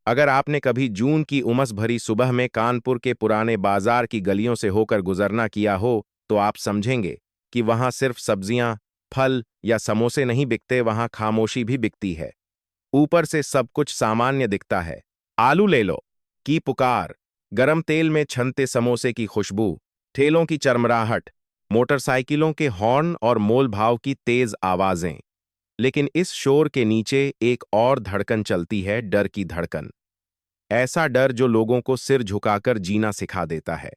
अगर आपने कभी जून की उमस भरी सुबह में कानपुर के पुराने बाजार की गलियों से होकर गुजरना किया हो, तो आप समझेंगे कि वहां सिर्फ सब्जियां, फल या समोसे नहीं बिकते, वहां खामोशी भी बिकती है। ऊपर से सब कुछ सामान्य दिखता है। आलू ले लो की पुकार, गरम तेल में छनते समोसे की खुशबू, ठेलों की चरमराहट, मोटरसाइकिलों के हॉर्न और मोल भाव की तेज आवाजें। लेकिन इस शोर के नीचे एक और धड़कन चलती है, डर की धड़कन। ऐसा डर जो लोगों को सिर झुकाकर जीना सिखा देता है।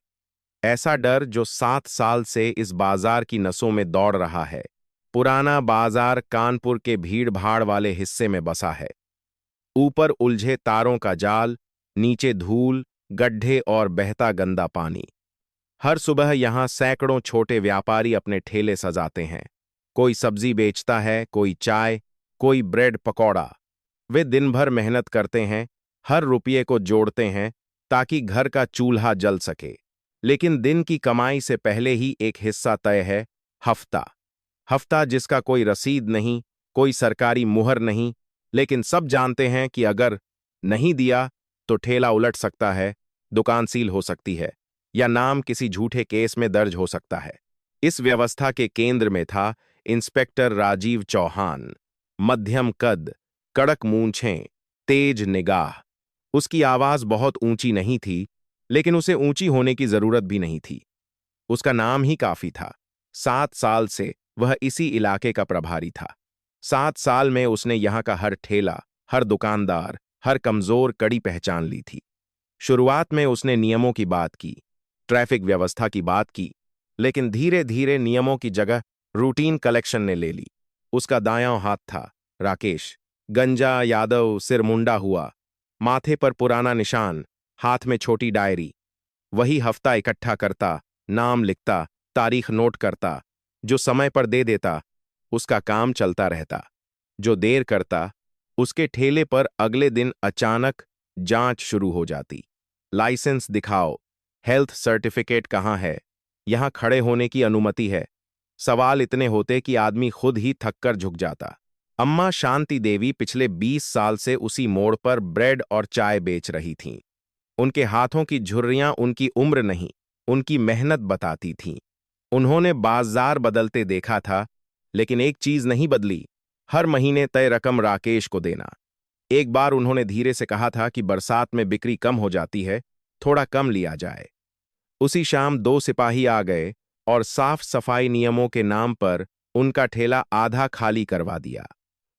ऐसा डर जो 7 साल से इस बाजार की नसों में दौड़ रहा है। पुराना बाजार कानपुर के भीड़-भाड़ वाले हिस्से में बसा है। ऊपर उलझे तारों का जाल, नीचे धूल, गड्ढे और बहता गंदा पानी। हर सुबह यहां सैकड़ों छोटे व्यापारी अपने ठेले सजाते हैं। कोई सब्जी बेचता है, कोई चाय, कोई ब्रेड पकौड़ा। वे दिन भर मेहनत करते हैं, हर रुपये को जोड़ते हैं ताकि घर का चूल्हा जल सके। लेकिन दिन की कमाई से पहले ही एक हिस्सा तय है, हफ्ता। हफ्ता जिसका कोई रसीद नहीं, कोई सरकारी मुहर नहीं, लेकिन सब जानते हैं कि अगर नहीं दिया तो ठेला उलट सकता है, दुकान सील हो सकती है, या नाम किसी झूठे केस में दर्ज हो सकता है। इस व्यवस्था के केंद्र में था इंस्पेक्टर राजीव चौहान। मध्यम कद, कड़क मूंछें, तेज निगाह। उसकी आवाज बहुत ऊंची नहीं थी, लेकिन उसे ऊंची होने की जरूरत भी नहीं थी। उसका नाम ही काफी था। 7 साल से वह इसी इलाके का प्रभारी था। 7 साल में उसने यहां का हर ठेला, हर दुकानदार, हर कमजोर कड़ी पहचान ली थी। शुरुआत में उसने नियमों की बात की, ट्रैफिक व्यवस्था की बात की, लेकिन धीरे धीरे नियमों की जगह रूटीन कलेक्शन ने ले ली। उसका दायां हाथ था राकेश, गंजा यादव, सिर मुंडा हुआ, माथे पर पुराना निशान, हाथ में छोटी डायरी। वही हफ्ता इकट्ठा करता, नाम लिखता, तारीख नोट करता। जो समय पर दे देता, उसका काम चलता रहता। जो देर करता, उसके ठेले पर अगले दिन अचानक जांच शुरू हो जाती। लाइसेंस दिखाओ, हेल्थ सर्टिफिकेट कहाँ है, यहां खड़े होने की अनुमति है। सवाल इतने होते कि आदमी खुद ही थककर झुक जाता। अम्मा शांति देवी पिछले 20 साल से उसी मोड़ पर ब्रेड और चाय बेच रही थीं। उनके हाथों की झुर्रियां उनकी उम्र नहीं, उनकी मेहनत बताती थीं। उन्होंने बाजार बदलते देखा था, लेकिन एक चीज नहीं बदली, हर महीने तय रकम राकेश को देना। एक बार उन्होंने धीरे से कहा था कि बरसात में बिक्री कम हो जाती है, थोड़ा कम लिया जाए। उसी शाम 2 सिपाही आ गए और साफ सफाई नियमों के नाम पर उनका ठेला आधा खाली करवा दिया।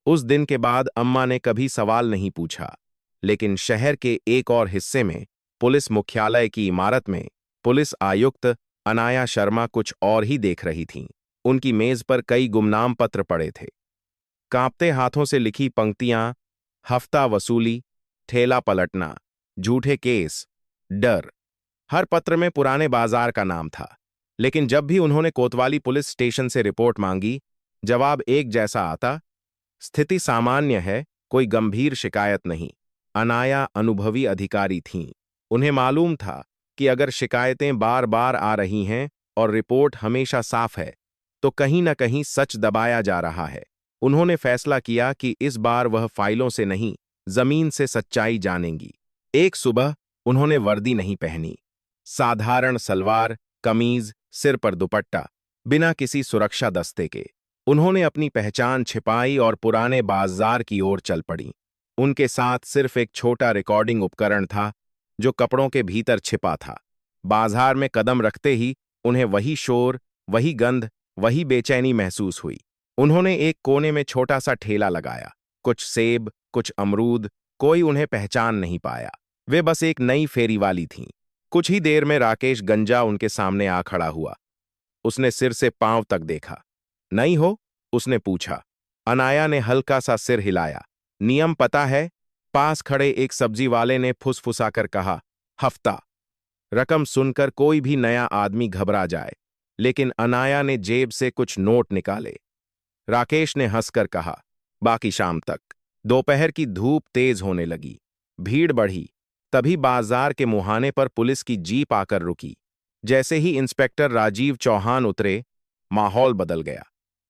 उस दिन के बाद अम्मा ने कभी सवाल नहीं पूछा। लेकिन शहर के एक और हिस्से में, पुलिस मुख्यालय की इमारत में, पुलिस आयुक्त अनाया शर्मा कुछ और ही देख रही थीं। उनकी मेज पर कई गुमनाम पत्र पड़े थे। कांपते हाथों से लिखी पंक्तियां, हफ्ता वसूली, ठेला पलटना, झूठे केस, डर। हर पत्र में पुराने बाजार का नाम था। लेकिन जब भी उन्होंने कोतवाली पुलिस स्टेशन से रिपोर्ट मांगी, जवाब एक जैसा आता, स्थिति सामान्य है, कोई गंभीर शिकायत नहीं। अनाया अनुभवी अधिकारी थीं। उन्हें मालूम था कि अगर शिकायतें बार बार आ रही हैं और रिपोर्ट हमेशा साफ है, तो कहीं न कहीं सच दबाया जा रहा है। उन्होंने फैसला किया कि इस बार वह फाइलों से नहीं, जमीन से सच्चाई जानेंगी। एक सुबह उन्होंने वर्दी नहीं पहनी। साधारण सलवार, कमीज, सिर पर दुपट्टा, बिना किसी सुरक्षा दस्ते के। उन्होंने अपनी पहचान छिपाई और पुराने बाजार की ओर चल पड़ी। उनके साथ सिर्फ एक छोटा रिकॉर्डिंग उपकरण था, जो कपड़ों के भीतर छिपा था। बाजार में कदम रखते ही उन्हें वही शोर, वही गंध, वही बेचैनी महसूस हुई। उन्होंने एक कोने में छोटा सा ठेला लगाया। कुछ सेब, कुछ अमरूद, कोई उन्हें पहचान नहीं पाया। वे बस एक नई फेरी वाली थीं। कुछ ही देर में राकेश गंजा उनके सामने आ खड़ा हुआ। उसने सिर से पांव तक देखा। नहीं हो? उसने पूछा। अनाया ने हल्का सा सिर हिलाया। नियम पता है? पास खड़े एक सब्जी वाले ने फुसफुसाकर कहा। हफ्ता। रकम सुनकर कोई भी नया आदमी घबरा जाए, लेकिन अनाया ने जेब से कुछ नोट निकाले। राकेश ने हंसकर कहा, बाकी शाम तक। दोपहर की धूप तेज होने लगी। भीड़ बढ़ी। तभी बाजार के मुहाने पर पुलिस की जीप आकर रुकी। जैसे ही इंस्पेक्टर राजीव चौहान उतरे, माहौल बदल गया।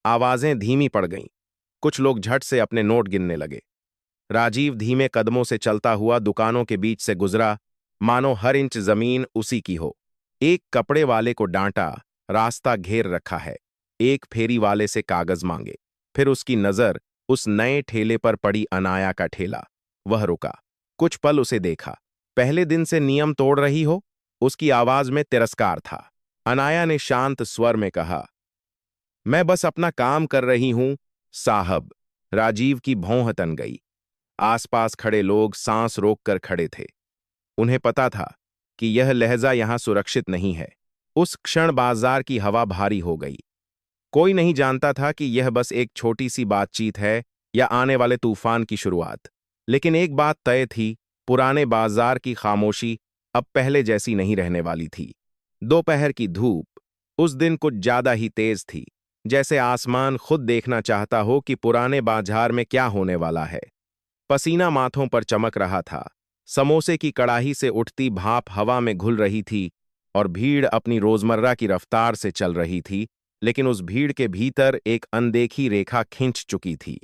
आवाजें धीमी पड़ गईं। कुछ लोग झट से अपने नोट गिनने लगे। राजीव धीमे कदमों से चलता हुआ दुकानों के बीच से गुजरा, मानो हर इंच जमीन उसी की हो। एक कपड़े वाले को डांटा, रास्ता घेर रखा है। एक फेरी वाले से कागज मांगे। फिर उसकी नजर उस नए ठेले पर पड़ी अनाया का ठेला। वह रुका, कुछ पल उसे देखा। पहले दिन से नियम तोड़ रही हो? उसकी आवाज में तिरस्कार था। अनाया ने शांत स्वर में कहा, मैं बस अपना काम कर रही हूं साहब। राजीव की भौं तन गई। आसपास खड़े लोग सांस रोककर खड़े थे। उन्हें पता था कि यह लहजा यहां सुरक्षित नहीं है। उस क्षण बाजार की हवा भारी हो गई। कोई नहीं जानता था कि यह बस एक छोटी सी बातचीत है या आने वाले तूफान की शुरुआत। लेकिन एक बात तय थी, पुराने बाजार की खामोशी अब पहले जैसी नहीं रहने वाली थी। दोपहर की धूप उस दिन कुछ ज्यादा ही तेज थी, जैसे आसमान खुद देखना चाहता हो कि पुराने बाजार में क्या होने वाला है। पसीना माथों पर चमक रहा था। समोसे की कड़ाही से उठती भाप हवा में घुल रही थी और भीड़ अपनी रोजमर्रा की रफ्तार से चल रही थी, लेकिन उस भीड़ के भीतर एक अनदेखी रेखा खिंच चुकी थी।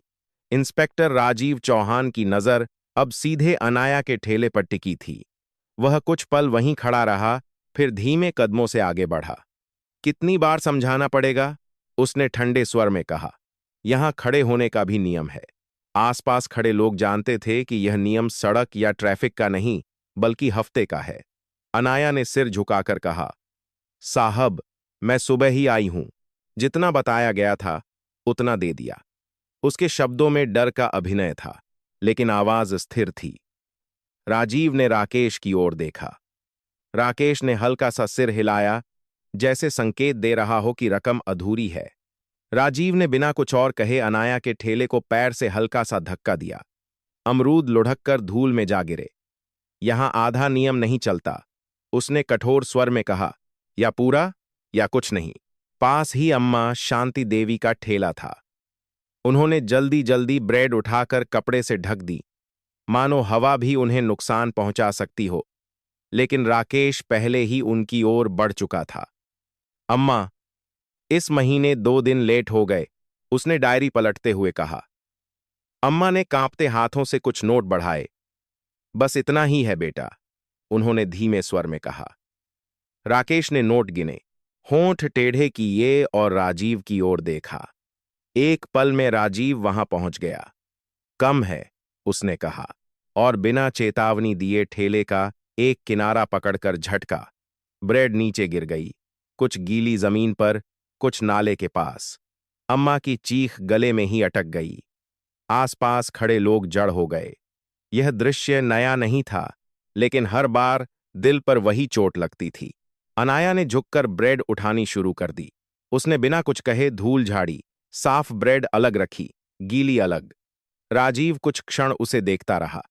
इंस्पेक्टर राजीव चौहान की नजर अब सीधे अनाया के ठेले पर टिकी थी। वह कुछ पल वहीं खड़ा रहा, फिर धीमे कदमों से आगे बढ़ा। कितनी बार समझाना पड़ेगा? उसने ठंडे स्वर में कहा। यहां खड़े होने का भी नियम है। आसपास खड़े लोग जानते थे कि यह नियम सड़क या ट्रैफिक का नहीं, बल्कि हफ्ते का है। अनाया ने सिर झुकाकर कहा, साहब, मैं सुबह ही आई हूं। जितना बताया गया था उतना दे दिया। उसके शब्दों में डर का अभिनय था, लेकिन आवाज स्थिर थी। राजीव ने राकेश की ओर देखा। राकेश ने हल्का सा सिर हिलाया, जैसे संकेत दे रहा हो कि रकम अधूरी है। राजीव ने बिना कुछ और कहे अनाया के ठेले को पैर से हल्का सा धक्का दिया। अमरूद लुढ़क कर धूल में जा गिरे। यहां आधा नियम नहीं चलता, उसने कठोर स्वर में कहा, या पूरा या कुछ नहीं। पास ही अम्मा शांति देवी का ठेला था। उन्होंने जल्दी जल्दी ब्रेड उठाकर कपड़े से ढक दी, मानो हवा भी उन्हें नुकसान पहुंचा सकती हो। लेकिन राकेश पहले ही उनकी ओर बढ़ चुका था। अम्मा, इस महीने 2 दिन लेट हो गए, उसने डायरी पलटते हुए कहा। अम्मा ने कांपते हाथों से कुछ नोट बढ़ाए। बस इतना ही है बेटा, उन्होंने धीमे स्वर में कहा। राकेश ने नोट गिने, होंठ टेढ़े किए और राजीव की ओर देखा। एक पल में राजीव वहां पहुंच गया। कम है, उसने कहा, और बिना चेतावनी दिए ठेले का एक किनारा पकड़कर झटका। ब्रेड नीचे गिर गई, कुछ गीली जमीन पर, कुछ नाले के पास। अम्मा की चीख गले में ही अटक गई। आसपास खड़े लोग जड़ हो गए। यह दृश्य नया नहीं था, लेकिन हर बार दिल पर वही चोट लगती थी। अनाया ने झुककर ब्रेड उठानी शुरू कर दी। उसने बिना कुछ कहे धूल झाड़ी, साफ ब्रेड अलग रखी, गीली अलग। राजीव कुछ क्षण उसे देखता रहा।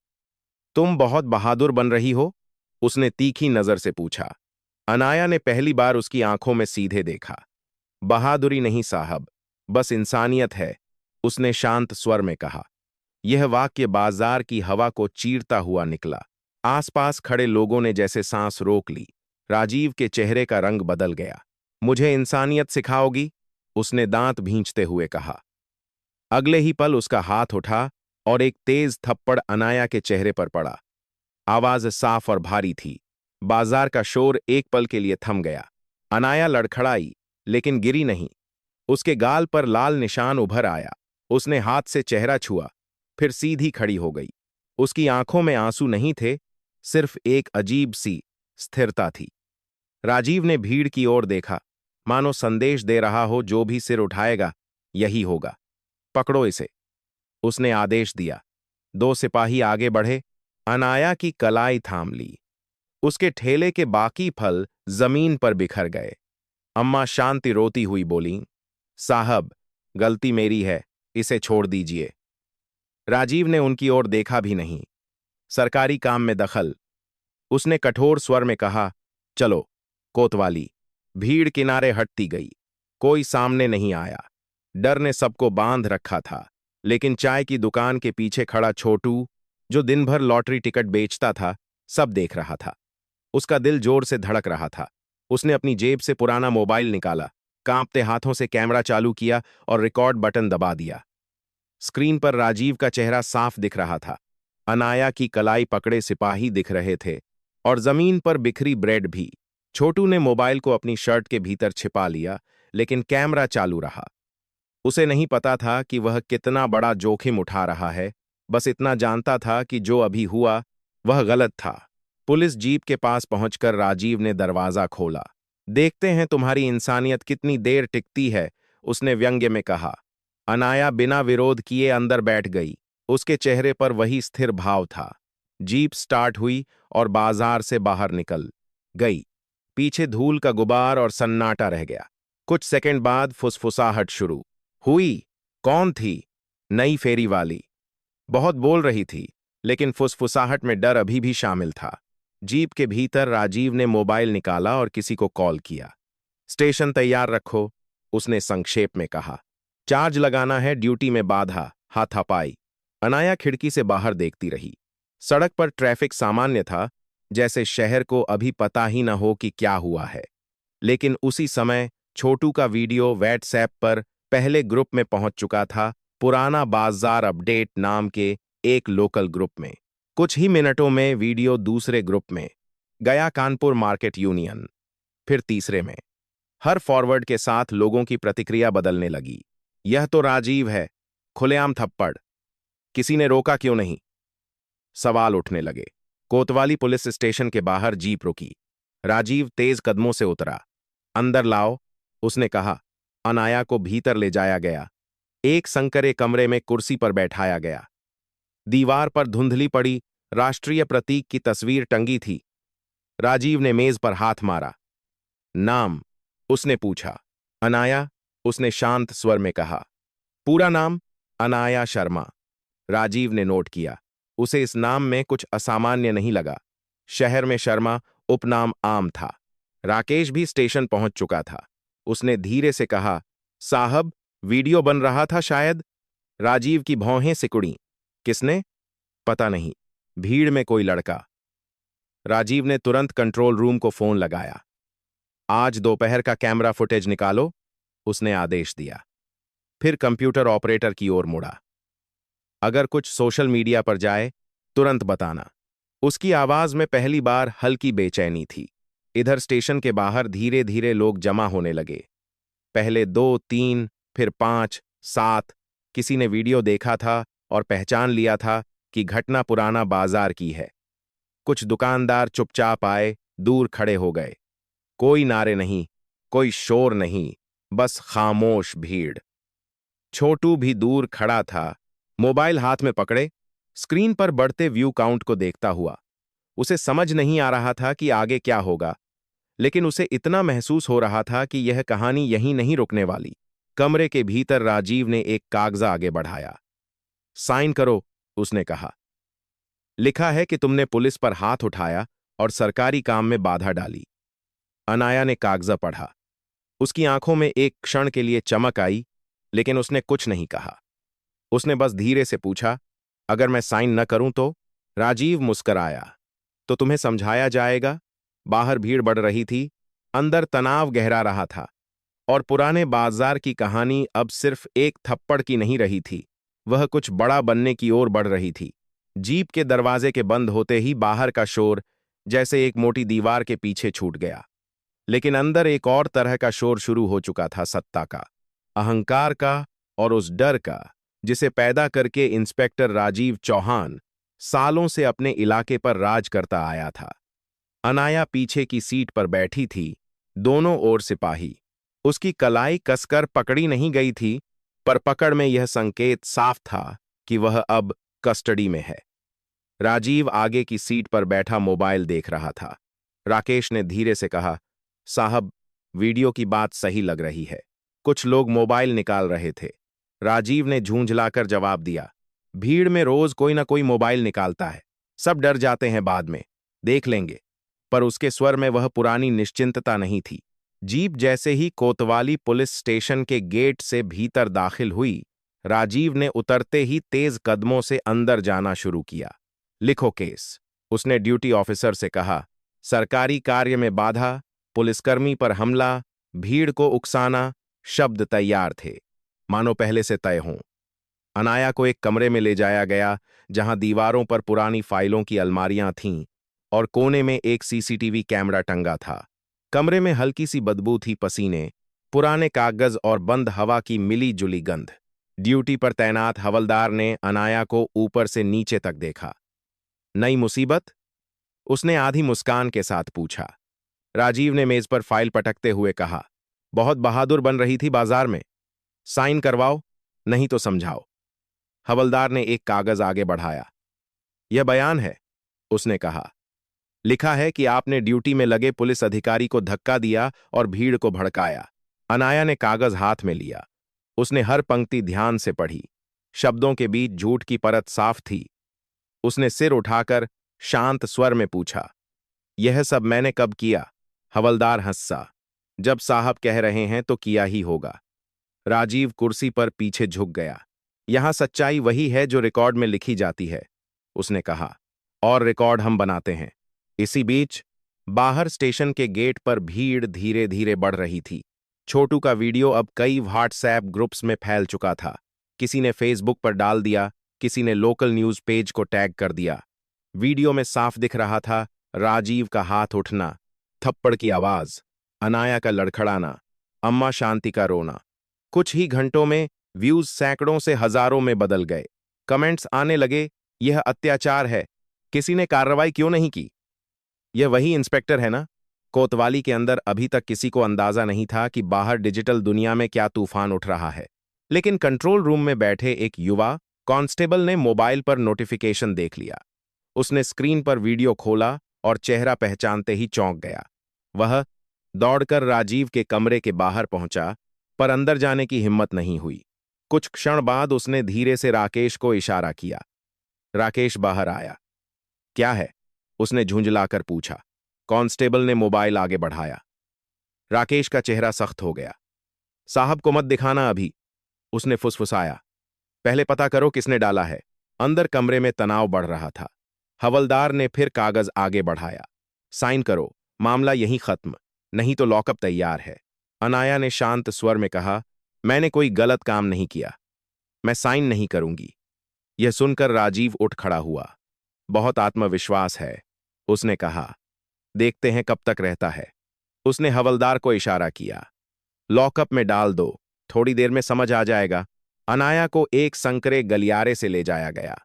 तुम बहुत बहादुर बन रही हो? उसने तीखी नजर से पूछा। अनाया ने पहली बार उसकी आंखों में सीधे देखा। बहादुरी नहीं साहब, बस इंसानियत है, उसने शांत स्वर में कहा। यह वाक्य बाजार की हवा को चीरता हुआ निकला। आसपास खड़े लोगों ने जैसे सांस रोक ली। राजीव के चेहरे का रंग बदल गया। मुझे इंसानियत सिखाओगी? उसने दांत भींचते हुए कहा। अगले ही पल उसका हाथ उठा और एक तेज थप्पड़ अनाया के चेहरे पर पड़ा। आवाज साफ और भारी थी। बाजार का शोर एक पल के लिए थम गया। अनाया लड़खड़ाई, लेकिन गिरी नहीं। उसके गाल पर लाल निशान उभर आया। उसने हाथ से चेहरा छुआ, फिर सीधी खड़ी हो गई। उसकी आंखों में आंसू नहीं थे, सिर्फ एक अजीब सी स्थिरता थी। राजीव ने भीड़ की ओर देखा, मानो संदेश दे रहा हो, जो भी सिर उठाएगा यही होगा। पकड़ो इसे, उसने आदेश दिया। 2 सिपाही आगे बढ़े। अनाया की कलाई थाम ली। उसके ठेले के बाकी फल जमीन पर बिखर गए। अम्मा शांति रोती हुई बोलीं, साहब, गलती मेरी है, इसे छोड़ दीजिए। राजीव ने उनकी ओर देखा भी नहीं। सरकारी काम में दखल, उसने कठोर स्वर में कहा। चलो, कोतवाली। भीड़ किनारे हटती गई। कोई सामने नहीं आया। डर ने सबको बांध रखा था, लेकिन चाय की दुकान के पीछे खड़ा छोटू, जो दिन भर लॉटरी टिकट बेचता था, सब देख रहा था। उसका दिल जोर से धड़क रहा था। उसने अपनी जेब से पुराना मोबाइल निकाला, कांपते हाथों से कैमरा चालू किया और रिकॉर्ड बटन दबा दिया। स्क्रीन पर राजीव का चेहरा साफ दिख रहा था। अनाया की कलाई पकड़े सिपाही दिख रहे थे और जमीन पर बिखरी ब्रेड भी। छोटू ने मोबाइल को अपनी शर्ट के भीतर छिपा लिया, लेकिन कैमरा चालू रहा। उसे नहीं पता था कि वह कितना बड़ा जोखिम उठा रहा है, बस इतना जानता था कि जो अभी हुआ वह गलत था। पुलिस जीप के पास पहुंचकर राजीव ने दरवाजा खोला। देखते हैं तुम्हारी इंसानियत कितनी देर टिकती है, उसने व्यंग्य में कहा। अनाया बिना विरोध किए अंदर बैठ गई। उसके चेहरे पर वही स्थिर भाव था। जीप स्टार्ट हुई और बाजार से बाहर निकल गई। पीछे धूल का गुबार और सन्नाटा रह गया। कुछ सेकंड बाद फुसफुसाहट शुरू हुई। कौन थी? नई फेरी वाली। बहुत बोल रही थी, लेकिन फुसफुसाहट में डर अभी भी शामिल था। जीप के भीतर राजीव ने मोबाइल निकाला और किसी को कॉल किया। स्टेशन तैयार रखो, उसने संक्षेप में कहा। चार्ज लगाना है, ड्यूटी में बाधा, हाथापाई। अनाया खिड़की से बाहर देखती रही। सड़क पर ट्रैफिक सामान्य था, जैसे शहर को अभी पता ही न हो कि क्या हुआ है। लेकिन उसी समय छोटू का वीडियो व्हाट्सएप पर पहले ग्रुप में पहुंच चुका था, पुराना बाजार अपडेट नाम के एक लोकल ग्रुप में। कुछ ही मिनटों में वीडियो दूसरे ग्रुप में गया, कानपुर मार्केट यूनियन, फिर तीसरे में। हर फॉरवर्ड के साथ लोगों की प्रतिक्रिया बदलने लगी। यह तो राजीव है, खुलेआम थप्पड़, किसी ने रोका क्यों नहीं? सवाल उठने लगे। कोतवाली पुलिस स्टेशन के बाहर जीप रुकी। राजीव तेज कदमों से उतरा। अंदर लाओ, उसने कहा। अनाया को भीतर ले जाया गया। एक संकरे कमरे में कुर्सी पर बैठाया गया। दीवार पर धुंधली पड़ी राष्ट्रीय प्रतीक की तस्वीर टंगी थी। राजीव ने मेज पर हाथ मारा। नाम? उसने पूछा। अनाया, उसने शांत स्वर में कहा। पूरा नाम? अनाया शर्मा। राजीव ने नोट किया। उसे इस नाम में कुछ असामान्य नहीं लगा। शहर में शर्मा उपनाम आम था। राकेश भी स्टेशन पहुंच चुका था। उसने धीरे से कहा, साहब, वीडियो बन रहा था शायद। राजीव की भौहें सिकुड़ीं। किसने? पता नहीं। भीड़ में कोई लड़का। राजीव ने तुरंत कंट्रोल रूम को फोन लगाया। आज दोपहर का कैमरा फुटेज निकालो, उसने आदेश दिया। फिर कंप्यूटर ऑपरेटर की ओर मुड़ा। अगर कुछ सोशल मीडिया पर जाए, तुरंत बताना। उसकी आवाज में पहली बार हल्की बेचैनी थी। इधर स्टेशन के बाहर धीरे धीरे लोग जमा होने लगे। पहले 2, 3, फिर 5, 7। किसी ने वीडियो देखा था और पहचान लिया था कि घटना पुराना बाजार की है। कुछ दुकानदार चुपचाप आए, दूर खड़े हो गए। कोई नारे नहीं, कोई शोर नहीं, बस खामोश भीड़। छोटू भी दूर खड़ा था, मोबाइल हाथ में पकड़े, स्क्रीन पर बढ़ते व्यू काउंट को देखता हुआ। उसे समझ नहीं आ रहा था कि आगे क्या होगा, लेकिन उसे इतना महसूस हो रहा था कि यह कहानी यहीं नहीं रुकने वाली। कमरे के भीतर राजीव ने एक कागजा आगे बढ़ाया। साइन करो, उसने कहा। लिखा है कि तुमने पुलिस पर हाथ उठाया और सरकारी काम में बाधा डाली। अनाया ने कागजा पढ़ा। उसकी आंखों में एक क्षण के लिए चमक आई, लेकिन उसने कुछ नहीं कहा। उसने बस धीरे से पूछा, अगर मैं साइन न करूं तो? राजीव मुस्कराया। तो तुम्हें समझाया जाएगा। बाहर भीड़ बढ़ रही थी, अंदर तनाव गहरा रहा था, और पुराने बाजार की कहानी अब सिर्फ एक थप्पड़ की नहीं रही थी, वह कुछ बड़ा बनने की ओर बढ़ रही थी। जीप के दरवाजे के बंद होते ही बाहर का शोर जैसे एक मोटी दीवार के पीछे छूट गया। लेकिन अंदर एक और तरह का शोर शुरू हो चुका था, सत्ता का, अहंकार का और उस डर का जिसे पैदा करके इंस्पेक्टर राजीव चौहान सालों से अपने इलाके पर राज करता आया था। अनाया पीछे की सीट पर बैठी थी, दोनों ओर सिपाही। उसकी कलाई कसकर पकड़ी नहीं गई थी, पर पकड़ में यह संकेत साफ था कि वह अब कस्टडी में है। राजीव आगे की सीट पर बैठा मोबाइल देख रहा था। राकेश ने धीरे से कहा, साहब, वीडियो की बात सही लग रही है। कुछ लोग मोबाइल निकाल रहे थे। राजीव ने झूंझलाकर जवाब दिया, भीड़ में रोज कोई ना कोई मोबाइल निकालता है, सब डर जाते हैं बाद में, देख लेंगे। पर उसके स्वर में वह पुरानी निश्चिंतता नहीं थी। जीप जैसे ही कोतवाली पुलिस स्टेशन के गेट से भीतर दाखिल हुई, राजीव ने उतरते ही तेज कदमों से अंदर जाना शुरू किया। लिखो केस, उसने ड्यूटी ऑफिसर से कहा। सरकारी कार्य में बाधा, पुलिसकर्मी पर हमला, भीड़ को उकसाना, शब्द तैयार थे, मानो पहले से तय हों। अनाया को एक कमरे में ले जाया गया जहां दीवारों पर पुरानी फाइलों की अलमारियां थीं और कोने में एक सीसीटीवी कैमरा टंगा था। कमरे में हल्की सी बदबू थी, पसीने, पुराने कागज और बंद हवा की मिली जुली गंध। ड्यूटी पर तैनात हवलदार ने अनाया को ऊपर से नीचे तक देखा। नई मुसीबत? उसने आधी मुस्कान के साथ पूछा। राजीव ने मेज पर फाइल पटकते हुए कहा, बहुत बहादुर बन रही थी बाजार में। साइन करवाओ, नहीं तो समझाओ। हवलदार ने एक कागज आगे बढ़ाया। यह बयान है, उसने कहा। लिखा है कि आपने ड्यूटी में लगे पुलिस अधिकारी को धक्का दिया और भीड़ को भड़काया। अनाया ने कागज हाथ में लिया। उसने हर पंक्ति ध्यान से पढ़ी। शब्दों के बीच झूठ की परत साफ थी। उसने सिर उठाकर शांत स्वर में पूछा, यह सब मैंने कब किया? हवलदार हंसा। जब साहब कह रहे हैं तो किया ही होगा। राजीव कुर्सी पर पीछे झुक गया। यहां सच्चाई वही है जो रिकॉर्ड में लिखी जाती है, उसने कहा, और रिकॉर्ड हम बनाते हैं। इसी बीच बाहर स्टेशन के गेट पर भीड़ धीरे धीरे बढ़ रही थी। छोटू का वीडियो अब कई व्हाट्सएप ग्रुप्स में फैल चुका था। किसी ने फेसबुक पर डाल दिया, किसी ने लोकल न्यूज पेज को टैग कर दिया। वीडियो में साफ दिख रहा था राजीव का हाथ उठना, थप्पड़ की आवाज, अनाया का लड़खड़ाना, अम्मा शांति का रोना। कुछ ही घंटों में व्यूज सैकड़ों से हजारों में बदल गए। कमेंट्स आने लगे, यह अत्याचार है, किसी ने कार्रवाई क्यों नहीं की? यह वही इंस्पेक्टर है ना? कोतवाली के अंदर अभी तक किसी को अंदाजा नहीं था कि बाहर डिजिटल दुनिया में क्या तूफान उठ रहा है। लेकिन कंट्रोल रूम में बैठे एक युवा कांस्टेबल ने मोबाइल पर नोटिफिकेशन देख लिया। उसने स्क्रीन पर वीडियो खोला और चेहरा पहचानते ही चौंक गया। वह दौड़कर राजीव के कमरे के बाहर पहुंचा, पर अंदर जाने की हिम्मत नहीं हुई। कुछ क्षण बाद उसने धीरे से राकेश को इशारा किया। राकेश बाहर आया। क्या है? उसने झुंझलाकर पूछा। कांस्टेबल ने मोबाइल आगे बढ़ाया। राकेश का चेहरा सख्त हो गया। साहब को मत दिखाना अभी, उसने फुसफुसाया। पहले पता करो किसने डाला है। अंदर कमरे में तनाव बढ़ रहा था। हवलदार ने फिर कागज आगे बढ़ाया। साइन करो, मामला यहीं खत्म, नहीं तो लॉकअप तैयार है। अनाया ने शांत स्वर में कहा, मैंने कोई गलत काम नहीं किया, मैं साइन नहीं करूंगी। यह सुनकर राजीव उठ खड़ा हुआ। बहुत आत्मविश्वास है, उसने कहा। देखते हैं कब तक रहता है। उसने हवलदार को इशारा किया। लॉकअप में डाल दो, थोड़ी देर में समझ आ जाएगा। अनाया को एक संकरे गलियारे से ले जाया गया।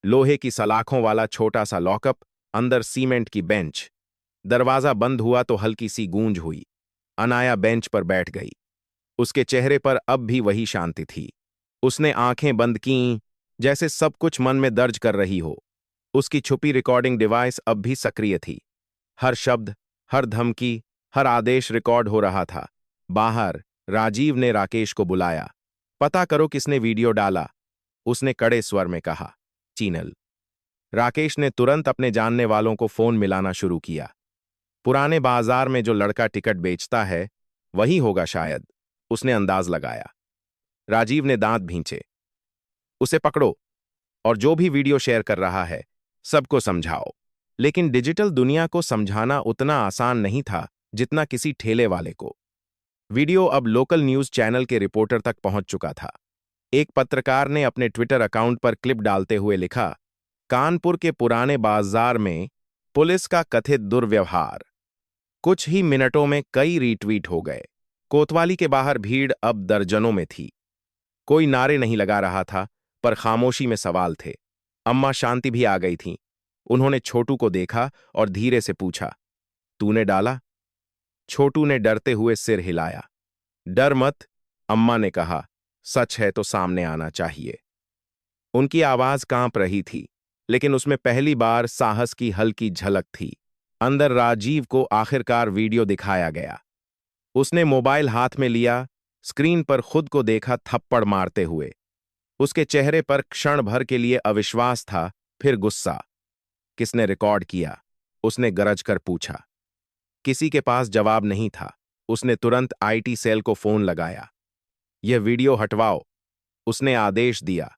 लोहे की सलाखों वाला छोटा सा लॉकअप, अंदर सीमेंट की बेंच। दरवाजा बंद हुआ तो हल्की सी गूंज हुई। अनाया बेंच पर बैठ गई। उसके चेहरे पर अब भी वही शांति थी। उसने आंखें बंद कीं, जैसे सब कुछ मन में दर्ज कर रही हो। उसकी छुपी रिकॉर्डिंग डिवाइस अब भी सक्रिय थी। हर शब्द, हर धमकी, हर आदेश रिकॉर्ड हो रहा था। बाहर राजीव ने राकेश को बुलाया। पता करो किसने वीडियो डाला, उसने कड़े स्वर में कहा। चीनल। राकेश ने तुरंत अपने जानने वालों को फोन मिलाना शुरू किया। पुराने बाजार में जो लड़का टिकट बेचता है वही होगा शायद, उसने अंदाज लगाया। राजीव ने दांत भींचे। उसे पकड़ो और जो भी वीडियो शेयर कर रहा है सबको समझाओ। लेकिन डिजिटल दुनिया को समझाना उतना आसान नहीं था जितना किसी ठेले वाले को। वीडियो अब लोकल न्यूज चैनल के रिपोर्टर तक पहुंच चुका था। एक पत्रकार ने अपने ट्विटर अकाउंट पर क्लिप डालते हुए लिखा, कानपुर के पुराने बाजार में पुलिस का कथित दुर्व्यवहार। कुछ ही मिनटों में कई रीट्वीट हो गए। कोतवाली के बाहर भीड़ अब दर्जनों में थी। कोई नारे नहीं लगा रहा था, पर खामोशी में सवाल थे। अम्मा शांति भी आ गई थीं। उन्होंने छोटू को देखा और धीरे से पूछा, तूने डाला? छोटू ने डरते हुए सिर हिलाया। डर मत, अम्मा ने कहा, सच है तो सामने आना चाहिए। उनकी आवाज कांप रही थी, लेकिन उसमें पहली बार साहस की हल्की झलक थी। अंदर राजीव को आखिरकार वीडियो दिखाया गया। उसने मोबाइल हाथ में लिया, स्क्रीन पर खुद को देखा थप्पड़ मारते हुए। उसके चेहरे पर क्षण भर के लिए अविश्वास था, फिर गुस्सा। किसने रिकॉर्ड किया? उसने गरज कर पूछा। किसी के पास जवाब नहीं था। उसने तुरंत आईटी सेल को फोन लगाया। यह वीडियो हटवाओ, उसने आदेश दिया।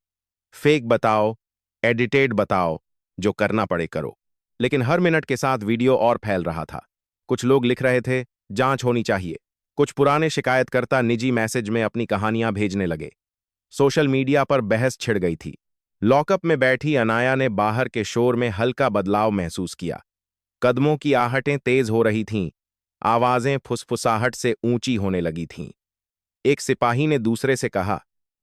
फेक बताओ, एडिटेड बताओ, जो करना पड़े करो। लेकिन हर मिनट के साथ वीडियो और फैल रहा था। कुछ लोग लिख रहे थे, जांच होनी चाहिए। कुछ पुराने शिकायतकर्ता निजी मैसेज में अपनी कहानियां भेजने लगे। सोशल मीडिया पर बहस छिड़ गई थी। लॉकअप में बैठी अनाया ने बाहर के शोर में हल्का बदलाव महसूस किया। कदमों की आहटें तेज हो रही थीं, आवाजें फुसफुसाहट से ऊंची होने लगी थीं। एक सिपाही ने दूसरे से कहा,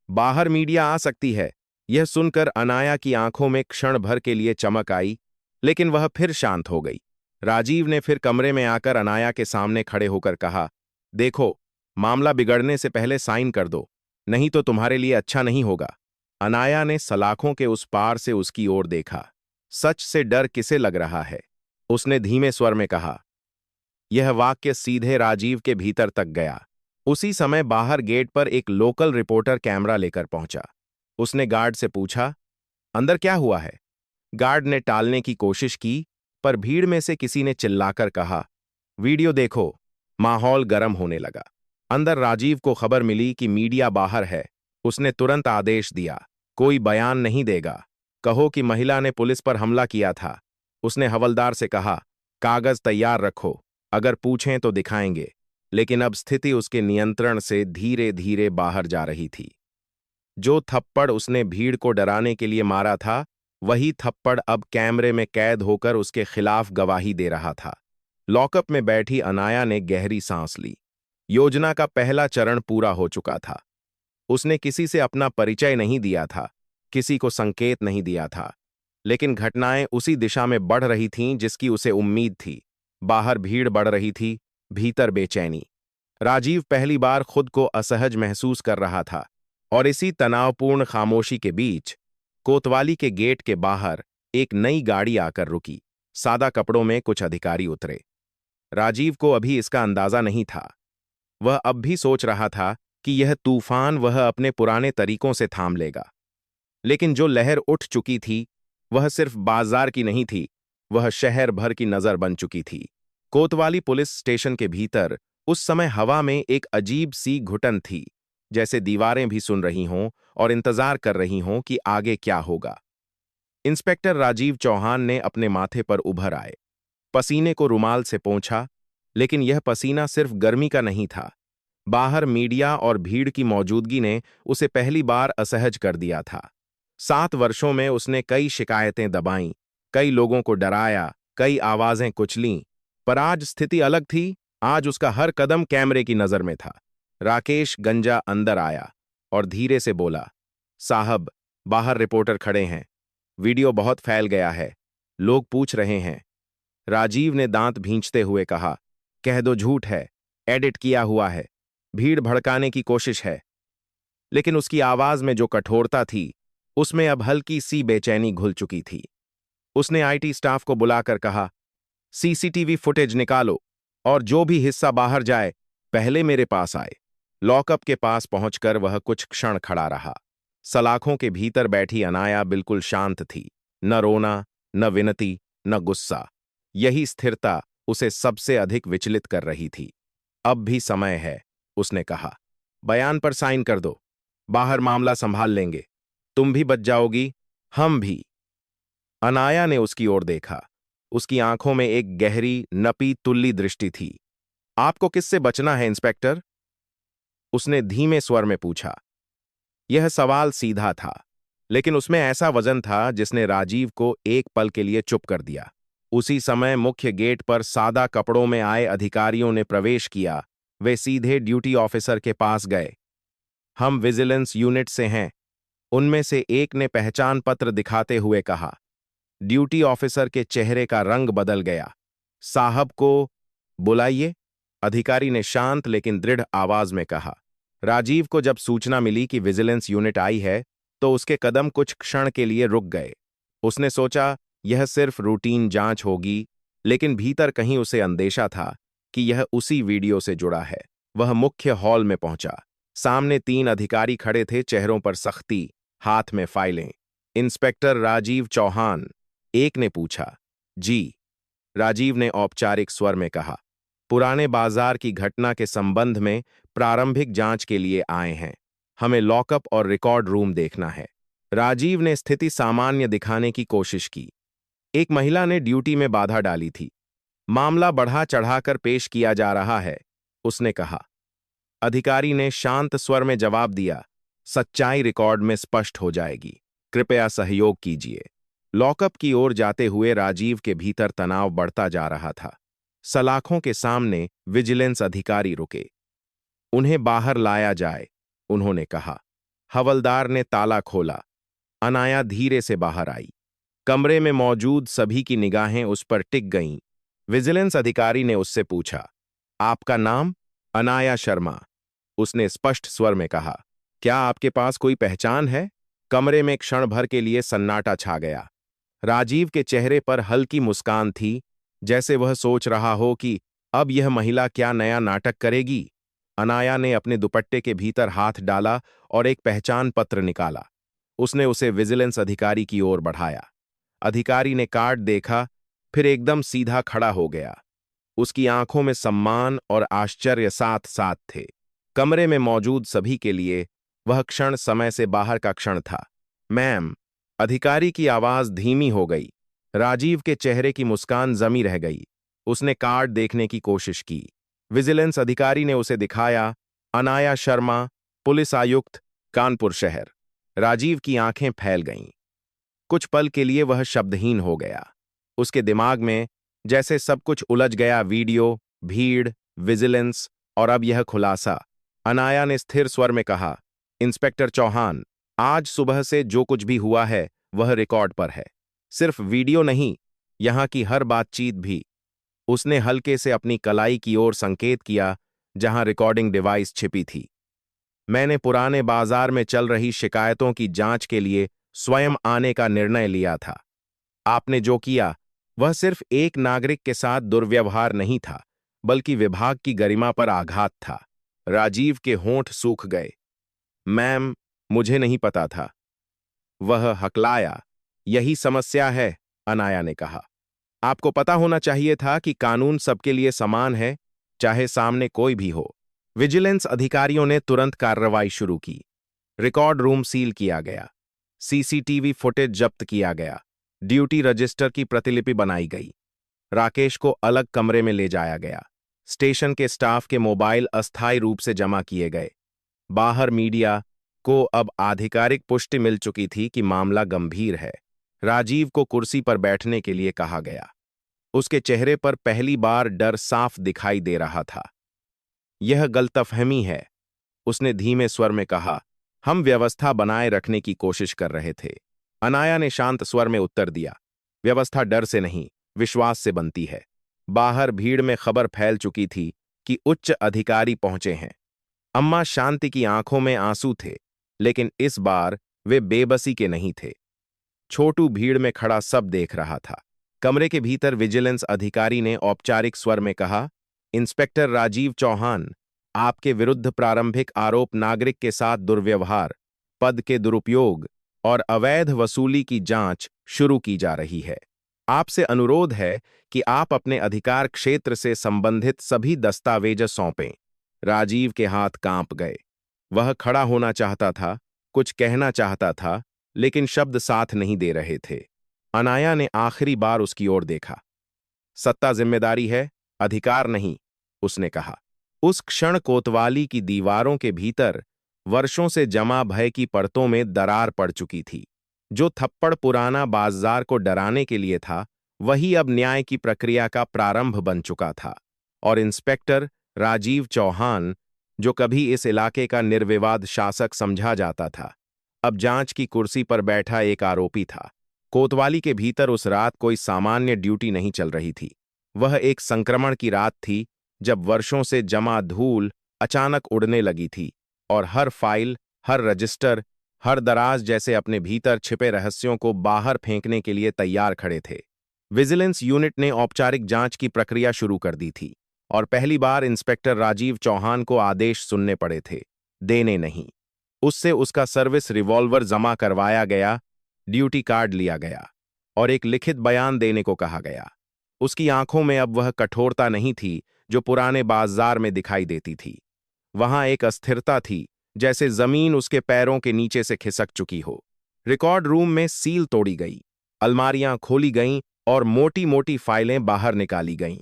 बाहर मीडिया आ सकती है। यह सुनकर अनाया की आंखों में क्षण भर के लिए चमक आई, लेकिन वह फिर शांत हो गई। राजीव ने फिर कमरे में आकर अनाया के सामने खड़े होकर कहा, देखो, मामला बिगड़ने से पहले साइन कर दो, नहीं तो तुम्हारे लिए अच्छा नहीं होगा। अनाया ने सलाखों के उस पार से उसकी ओर देखा। सच से डर किसे लग रहा है? उसने धीमे स्वर में कहा। यह वाक्य सीधे राजीव के भीतर तक गया। उसी समय बाहर गेट पर एक लोकल रिपोर्टर कैमरा लेकर पहुंचा। उसने गार्ड से पूछा, अंदर क्या हुआ है? गार्ड ने टालने की कोशिश की, पर भीड़ में से किसी ने चिल्लाकर कहा, वीडियो देखो। माहौल गर्म होने लगा। अंदर राजीव को खबर मिली कि मीडिया बाहर है। उसने तुरंत आदेश दिया, कोई बयान नहीं देगा। कहो कि महिला ने पुलिस पर हमला किया था। उसने हवलदार से कहा, कागज तैयार रखो, अगर पूछें तो दिखाएंगे। लेकिन अब स्थिति उसके नियंत्रण से धीरे धीरे बाहर जा रही थी। जो थप्पड़ उसने भीड़ को डराने के लिए मारा था, वही थप्पड़ अब कैमरे में कैद होकर उसके खिलाफ गवाही दे रहा था। लॉकअप में बैठी अनाया ने गहरी सांस ली। योजना का पहला चरण पूरा हो चुका था। उसने किसी से अपना परिचय नहीं दिया था, किसी को संकेत नहीं दिया था, लेकिन घटनाएं उसी दिशा में बढ़ रही थीं जिसकी उसे उम्मीद थी। बाहर भीड़ बढ़ रही थी, भीतर बेचैनी। राजीव पहली बार खुद को असहज महसूस कर रहा था, और इसी तनावपूर्ण खामोशी के बीच कोतवाली के गेट के बाहर एक नई गाड़ी आकर रुकी। सादा कपड़ों में कुछ अधिकारी उतरे। राजीव को अभी इसका अंदाजा नहीं था। वह अब भी सोच रहा था कि यह तूफान वह अपने पुराने तरीकों से थाम लेगा। लेकिन जो लहर उठ चुकी थी, वह सिर्फ बाजार की नहीं थी, वह शहर भर की नजर बन चुकी थी। कोतवाली पुलिस स्टेशन के भीतर उस समय हवा में एक अजीब सी घुटन थी, जैसे दीवारें भी सुन रही हों और इंतजार कर रही हों कि आगे क्या होगा। इंस्पेक्टर राजीव चौहान ने अपने माथे पर उभर आए, पसीने को रुमाल से पोंछा, लेकिन यह पसीना सिर्फ गर्मी का नहीं था। बाहर मीडिया और भीड़ की मौजूदगी ने उसे पहली बार असहज कर दिया था। 7 वर्षों में उसने कई शिकायतें दबाईं, कई लोगों को डराया, कई आवाजें कुचलीं, पर आज स्थिति अलग थी। आज उसका हर कदम कैमरे की नजर में था। राकेश गंजा अंदर आया और धीरे से बोला, साहब, बाहर रिपोर्टर खड़े हैं, वीडियो बहुत फैल गया है, लोग पूछ रहे हैं। राजीव ने दांत भींचते हुए कहा, कह दो झूठ है, एडिट किया हुआ है, भीड़ भड़काने की कोशिश है। लेकिन उसकी आवाज में जो कठोरता थी, उसमें अब हल्की सी बेचैनी घुल चुकी थी। उसने आईटी स्टाफ को बुलाकर कहा, सीसीटीवी फुटेज निकालो और जो भी हिस्सा बाहर जाए पहले मेरे पास आए। लॉकअप के पास पहुंचकर वह कुछ क्षण खड़ा रहा। सलाखों के भीतर बैठी अनाया बिल्कुल शांत थी, न रोना, न विनती, न गुस्सा। यही स्थिरता उसे सबसे अधिक विचलित कर रही थी। अब भी समय है, उसने कहा, बयान पर साइन कर दो, बाहर मामला संभाल लेंगे, तुम भी बच जाओगी, हम भी। अनाया ने उसकी ओर देखा। उसकी आंखों में एक गहरी, नपी तुल्ली दृष्टि थी। आपको किससे बचना है, इंस्पेक्टर? उसने धीमे स्वर में पूछा। यह सवाल सीधा था, लेकिन उसमें ऐसा वजन था जिसने राजीव को एक पल के लिए चुप कर दिया। उसी समय मुख्य गेट पर सादा कपड़ों में आए अधिकारियों ने प्रवेश किया। वे सीधे ड्यूटी ऑफिसर के पास गए। हम विजिलेंस यूनिट से हैं, उनमें से एक ने पहचान पत्र दिखाते हुए कहा। ड्यूटी ऑफिसर के चेहरे का रंग बदल गया। साहब को बुलाइए, अधिकारी ने शांत लेकिन दृढ़ आवाज में कहा। राजीव को जब सूचना मिली कि विजिलेंस यूनिट आई है, तो उसके कदम कुछ क्षण के लिए रुक गए। उसने सोचा यह सिर्फ रूटीन जांच होगी, लेकिन भीतर कहीं उसे अंदेशा था कि यह उसी वीडियो से जुड़ा है। वह मुख्य हॉल में पहुंचा। सामने 3 अधिकारी खड़े थे, चेहरों पर सख्ती, हाथ में फाइलें। इंस्पेक्टर राजीव चौहान, एक ने पूछा। जी, राजीव ने औपचारिक स्वर में कहा। पुराने बाजार की घटना के संबंध में प्रारंभिक जांच के लिए आए हैं। हमें लॉकअप और रिकॉर्ड रूम देखना है। राजीव ने स्थिति सामान्य दिखाने की कोशिश की। एक महिला ने ड्यूटी में बाधा डाली थी। मामला बढ़ा चढ़ाकर पेश किया जा रहा है, उसने कहा। अधिकारी ने शांत स्वर में जवाब दिया, सच्चाई रिकॉर्ड में स्पष्ट हो जाएगी। कृपया सहयोग कीजिए। लॉकअप की ओर जाते हुए राजीव के भीतर तनाव बढ़ता जा रहा था। सलाखों के सामने विजिलेंस अधिकारी रुके। उन्हें बाहर लाया जाए, उन्होंने कहा। हवलदार ने ताला खोला। अनाया धीरे से बाहर आई। कमरे में मौजूद सभी की निगाहें उस पर टिक गईं। विजिलेंस अधिकारी ने उससे पूछा, आपका नाम? अनाया शर्मा, उसने स्पष्ट स्वर में कहा। क्या आपके पास कोई पहचान है? कमरे में क्षण भर के लिए सन्नाटा छा गया। राजीव के चेहरे पर हल्की मुस्कान थी, जैसे वह सोच रहा हो कि अब यह महिला क्या नया नाटक करेगी। अनाया ने अपने दुपट्टे के भीतर हाथ डाला और एक पहचान पत्र निकाला। उसने उसे विजिलेंस अधिकारी की ओर बढ़ाया। अधिकारी ने कार्ड देखा, फिर एकदम सीधा खड़ा हो गया। उसकी आंखों में सम्मान और आश्चर्य साथ साथ थे। कमरे में मौजूद सभी के लिए वह क्षण समय से बाहर का क्षण था। मैम, अधिकारी की आवाज धीमी हो गई। राजीव के चेहरे की मुस्कान जमी रह गई। उसने कार्ड देखने की कोशिश की। विजिलेंस अधिकारी ने उसे दिखाया, अनाया शर्मा, पुलिस आयुक्त, कानपुर शहर। राजीव की आंखें फैल गईं। कुछ पल के लिए वह शब्दहीन हो गया। उसके दिमाग में जैसे सब कुछ उलझ गया, वीडियो, भीड़, विजिलेंस और अब यह खुलासा। अनाया ने स्थिर स्वर में कहा, इंस्पेक्टर चौहान, आज सुबह से जो कुछ भी हुआ है वह रिकॉर्ड पर है। सिर्फ वीडियो नहीं, यहां की हर बातचीत भी। उसने हल्के से अपनी कलाई की ओर संकेत किया, जहां रिकॉर्डिंग डिवाइस छिपी थी। मैंने पुराने बाजार में चल रही शिकायतों की जांच के लिए स्वयं आने का निर्णय लिया था। आपने जो किया वह सिर्फ एक नागरिक के साथ दुर्व्यवहार नहीं था, बल्कि विभाग की गरिमा पर आघात था। राजीव के होंठ सूख गए। मैम, मुझे नहीं पता था। वह हकलाया। यही समस्या है, अनाया ने कहा। आपको पता होना चाहिए था कि कानून सबके लिए समान है, चाहे सामने कोई भी हो। विजिलेंस अधिकारियों ने तुरंत कार्रवाई शुरू की। रिकॉर्ड रूम सील किया गया। सीसीटीवी फुटेज जब्त किया गया। ड्यूटी रजिस्टर की प्रतिलिपि बनाई गई। राकेश को अलग कमरे में ले जाया गया। स्टेशन के स्टाफ के मोबाइल अस्थायी रूप से जमा किए गए। बाहर मीडिया को अब आधिकारिक पुष्टि मिल चुकी थी कि मामला गंभीर है। राजीव को कुर्सी पर बैठने के लिए कहा गया। उसके चेहरे पर पहली बार डर साफ दिखाई दे रहा था। यह गलतफहमी है, उसने धीमे स्वर में कहा। हम व्यवस्था बनाए रखने की कोशिश कर रहे थे। अनाया ने शांत स्वर में उत्तर दिया। व्यवस्था डर से नहीं, विश्वास से बनती है। बाहर भीड़ में खबर फैल चुकी थी कि उच्च अधिकारी पहुंचे हैं। अम्मा शांति की आंखों में आंसू थे, लेकिन इस बार वे बेबसी के नहीं थे। छोटू भीड़ में खड़ा सब देख रहा था। कमरे के भीतर विजिलेंस अधिकारी ने औपचारिक स्वर में कहा, इंस्पेक्टर राजीव चौहान, आपके विरुद्ध प्रारंभिक आरोप नागरिक के साथ दुर्व्यवहार, पद के दुरुपयोग और अवैध वसूली की जांच शुरू की जा रही है। आपसे अनुरोध है कि आप अपने अधिकार क्षेत्र से संबंधित सभी दस्तावेज सौंपें। राजीव के हाथ कांप गए। वह खड़ा होना चाहता था, कुछ कहना चाहता था, लेकिन शब्द साथ नहीं दे रहे थे। अनाया ने आखिरी बार उसकी ओर देखा। सत्ता जिम्मेदारी है, अधिकार नहीं, उसने कहा। उस क्षण कोतवाली की दीवारों के भीतर वर्षों से जमा भय की परतों में दरार पड़ चुकी थी। जो थप्पड़ पुराना बाजार को डराने के लिए था, वही अब न्याय की प्रक्रिया का प्रारंभ बन चुका था। और इंस्पेक्टर राजीव चौहान, जो कभी इस इलाके का निर्विवाद शासक समझा जाता था, अब जांच की कुर्सी पर बैठा एक आरोपी था। कोतवाली के भीतर उस रात कोई सामान्य ड्यूटी नहीं चल रही थी। वह एक संक्रमण की रात थी, जब वर्षों से जमा धूल अचानक उड़ने लगी थी और हर फाइल, हर रजिस्टर, हर दराज जैसे अपने भीतर छिपे रहस्यों को बाहर फेंकने के लिए तैयार खड़े थे। विजिलेंस यूनिट ने औपचारिक जांच की प्रक्रिया शुरू कर दी थी और पहली बार इंस्पेक्टर राजीव चौहान को आदेश सुनने पड़े थे, देने नहीं। उससे उसका सर्विस रिवॉल्वर जमा करवाया गया, ड्यूटी कार्ड लिया गया और एक लिखित बयान देने को कहा गया। उसकी आंखों में अब वह कठोरता नहीं थी जो पुराने बाजार में दिखाई देती थी। वहां एक अस्थिरता थी, जैसे जमीन उसके पैरों के नीचे से खिसक चुकी हो। रिकॉर्ड रूम में सील तोड़ी गई, अलमारियां खोली गईं और मोटी मोटी फाइलें बाहर निकाली गईं।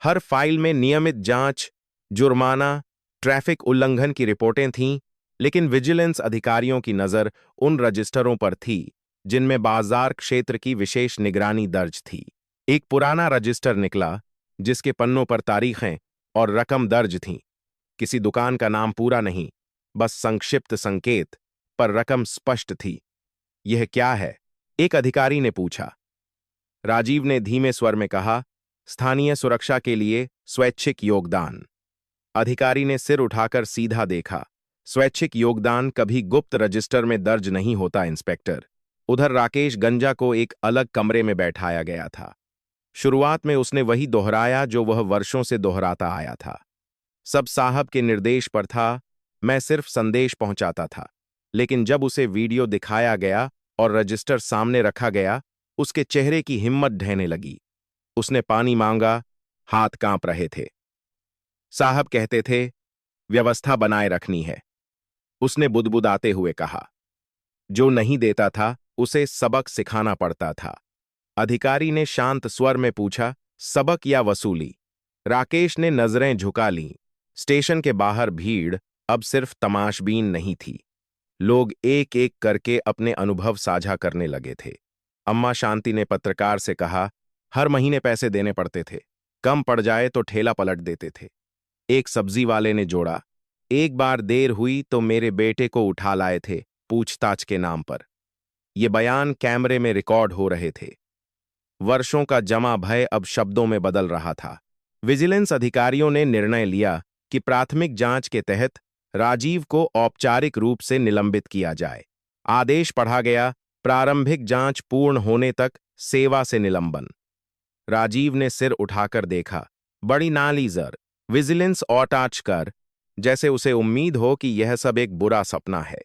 हर फाइल में नियमित जांच, जुर्माना, ट्रैफिक उल्लंघन की रिपोर्टें थीं, लेकिन विजिलेंस अधिकारियों की नज़र उन रजिस्टरों पर थी जिनमें बाजार क्षेत्र की विशेष निगरानी दर्ज थी। एक पुराना रजिस्टर निकला जिसके पन्नों पर तारीखें और रकम दर्ज थीं। किसी दुकान का नाम पूरा नहीं, बस संक्षिप्त संकेत, पर रकम स्पष्ट थी। यह क्या है? एक अधिकारी ने पूछा। राजीव ने धीमे स्वर में कहा, स्थानीय सुरक्षा के लिए स्वैच्छिक योगदान। अधिकारी ने सिर उठाकर सीधा देखा। स्वैच्छिक योगदान कभी गुप्त रजिस्टर में दर्ज नहीं होता, इंस्पेक्टर। उधर राकेश गंजा को एक अलग कमरे में बैठाया गया था। शुरुआत में उसने वही दोहराया जो वह वर्षों से दोहराता आया था। सब साहब के निर्देश पर था, मैं सिर्फ संदेश पहुंचाता था। लेकिन जब उसे वीडियो दिखाया गया और रजिस्टर सामने रखा गया, उसके चेहरे की हिम्मत ढहने लगी। उसने पानी मांगा, हाथ कांप रहे थे। साहब कहते थे, व्यवस्था बनाए रखनी है, उसने बुदबुदाते हुए कहा। जो नहीं देता था उसे सबक सिखाना पड़ता था। अधिकारी ने शांत स्वर में पूछा, सबक या वसूली? राकेश ने नजरें झुका लीं। स्टेशन के बाहर भीड़ अब सिर्फ तमाशबीन नहीं थी। लोग एक एक करके अपने अनुभव साझा करने लगे थे। अम्मा शांति ने पत्रकार से कहा, हर महीने पैसे देने पड़ते थे, कम पड़ जाए तो ठेला पलट देते थे। एक सब्जी वाले ने जोड़ा, एक बार देर हुई तो मेरे बेटे को उठा लाए थे पूछताछ के नाम पर। ये बयान कैमरे में रिकॉर्ड हो रहे थे। वर्षों का जमा भय अब शब्दों में बदल रहा था। विजिलेंस अधिकारियों ने निर्णय लिया कि प्राथमिक जांच के तहत राजीव को औपचारिक रूप से निलंबित किया जाए। आदेश पढ़ा गया, प्रारंभिक जांच पूर्ण होने तक सेवा से निलंबन। राजीव ने सिर उठाकर देखा, बड़ी नालीजर। विजिलेंस औटाच कर, जैसे उसे उम्मीद हो कि यह सब एक बुरा सपना है।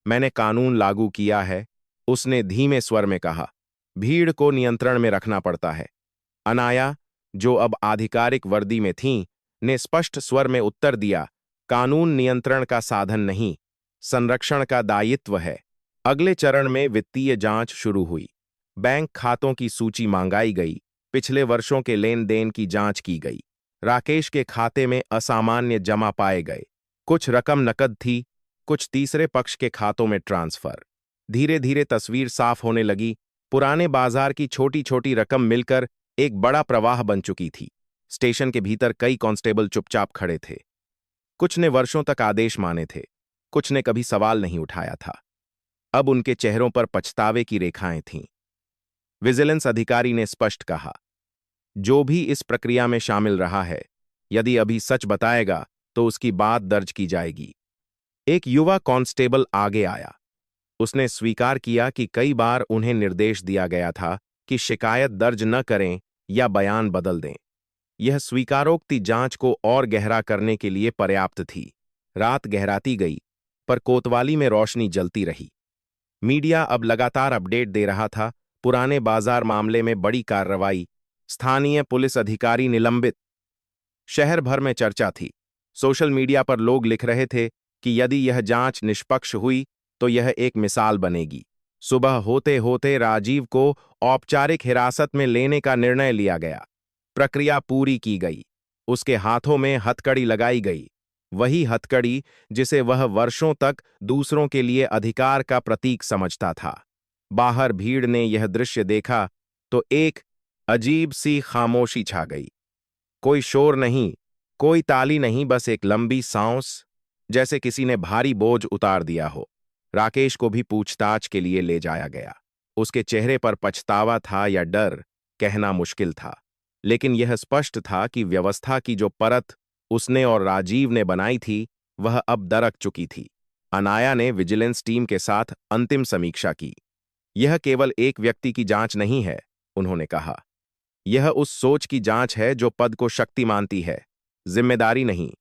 मैंने कानून लागू किया है, उसने धीमे स्वर में कहा। भीड़ को नियंत्रण में रखना पड़ता है। अनाया, जो अब आधिकारिक वर्दी में थीं, ने स्पष्ट स्वर में उत्तर दिया, कानून नियंत्रण का साधन नहीं, संरक्षण का दायित्व है। अगले चरण में वित्तीय जांच शुरू हुई। बैंक खातों की सूची मांगाई गई, पिछले वर्षों के लेन देन की जांच की गई। राकेश के खाते में असामान्य जमा पाए गए। कुछ रकम नकद थी, कुछ तीसरे पक्ष के खातों में ट्रांसफर। धीरे धीरे तस्वीर साफ होने लगी। पुराने बाजार की छोटी छोटी रकम मिलकर एक बड़ा प्रवाह बन चुकी थी। स्टेशन के भीतर कई कांस्टेबल चुपचाप खड़े थे। कुछ ने वर्षों तक आदेश माने थे, कुछ ने कभी सवाल नहीं उठाया था। अब उनके चेहरों पर पछतावे की रेखाएं थीं। विजिलेंस अधिकारी ने स्पष्ट कहा, जो भी इस प्रक्रिया में शामिल रहा है, यदि अभी सच बताएगा तो उसकी बात दर्ज की जाएगी। एक युवा कांस्टेबल आगे आया। उसने स्वीकार किया कि कई बार उन्हें निर्देश दिया गया था कि शिकायत दर्ज न करें या बयान बदल दें। यह स्वीकारोक्ति जांच को और गहरा करने के लिए पर्याप्त थी। रात गहराती गई, पर कोतवाली में रोशनी जलती रही। मीडिया अब लगातार अपडेट दे रहा था। पुराने बाजार मामले में बड़ी कार्रवाई, स्थानीय पुलिस अधिकारी निलंबित। शहर भर में चर्चा थी। सोशल मीडिया पर लोग लिख रहे थे कि यदि यह जांच निष्पक्ष हुई तो यह एक मिसाल बनेगी। सुबह होते होते राजीव को औपचारिक हिरासत में लेने का निर्णय लिया गया। प्रक्रिया पूरी की गई। उसके हाथों में हथकड़ी लगाई गई, वही हथकड़ी जिसे वह वर्षों तक दूसरों के लिए अधिकार का प्रतीक समझता था। बाहर भीड़ ने यह दृश्य देखा तो एक अजीब सी खामोशी छा गई। कोई शोर नहीं, कोई ताली नहीं, बस एक लंबी सांस, जैसे किसी ने भारी बोझ उतार दिया हो। राकेश को भी पूछताछ के लिए ले जाया गया। उसके चेहरे पर पछतावा था या डर, कहना मुश्किल था, लेकिन यह स्पष्ट था कि व्यवस्था की जो परत उसने और राजीव ने बनाई थी, वह अब दरक चुकी थी। अनाया ने विजिलेंस टीम के साथ अंतिम समीक्षा की। यह केवल एक व्यक्ति की जांच नहीं है, उन्होंने कहा। यह उस सोच की जांच है जो पद को शक्ति मानती है, जिम्मेदारी नहीं।